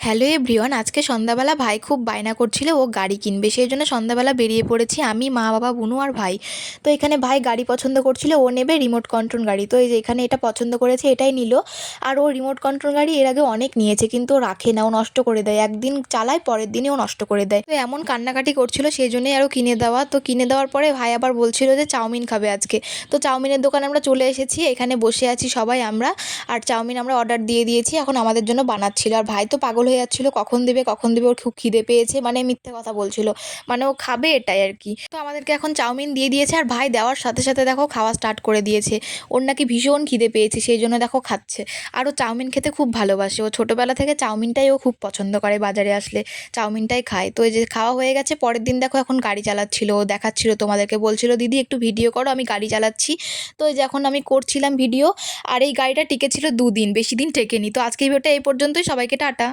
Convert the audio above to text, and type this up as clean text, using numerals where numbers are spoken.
Hello everyone, আজকে সন্ধ্যাবেলা ভাই খুব বায়না করছিল ও গাড়ি কিনবে, সেই জন্য সন্ধ্যাবেলা বেরিয়ে পড়েছি আমি, মা, বাবা, বুনু আর ভাই। তো এখানে ভাই গাড়ি পছন্দ করছিল, ও নেবে রিমোট কন্ট্রোল গাড়ি। তো এই যে এখানে এটা পছন্দ করেছে, এটাই নিল। আর ও রিমোট কন্ট্রোল গাড়ি এর আগে অনেক নিয়েছে, কিন্তু ও রাখে না, ও নষ্ট করে দেয়। একদিন চালায়, পরের দিনই ও নষ্ট করে দেয়। তো এমন কান্নাকাটি করছিল, সেই জন্যই আরও কিনে দেওয়া। তো কিনে দেওয়ার পরে ভাই আবার বলছিল যে চাউমিন খাবে আজকে। তো চাউমিনের দোকানে আমরা চলে এসেছি, এখানে বসে আছি সবাই আমরা। আর চাউমিন আমরা অর্ডার দিয়ে দিয়েছি, এখন আমাদের জন্য বানাচ্ছিল। আর ভাই তো পাগল হয়ে যাচ্ছিল, কখন দেবে, ওর খুব খিদে পেয়েছে, মানে মিথ্যে কথা বলছিল, মানে ও খাবে এটাই আর কি। তো আমাদেরকে এখন চাউমিন দিয়ে দিয়েছে, আর ভাই দেওয়ার সাথে সাথে দেখো খাওয়া স্টার্ট করে দিয়েছে। ওর নাকি ভীষণ খিদে পেয়েছে, সেই জন্য দেখো খাচ্ছে। আর ও চাউমিন খেতে খুব ভালোবাসে, ও ছোটোবেলা থেকে চাউমিনটাই ও খুব পছন্দ করে, বাজারে আসলে চাউমিনটাই খায়। তো এই যে খাওয়া হয়ে গেছে, পরের দিন দেখো এখন গাড়ি চালাচ্ছিল, ও দেখাচ্ছিল তোমাদেরকে, বলছিল দিদি একটু ভিডিও করো, আমি গাড়ি চালাচ্ছি। তো এই যে এখন আমি করছিলাম ভিডিও। আর এই গাড়িটা টিকেছিল 2 দিন, বেশি দিন টেকেনি। তো আজকে এই ভিডিওটা এই পর্যন্তই, সবাইকে টাটা।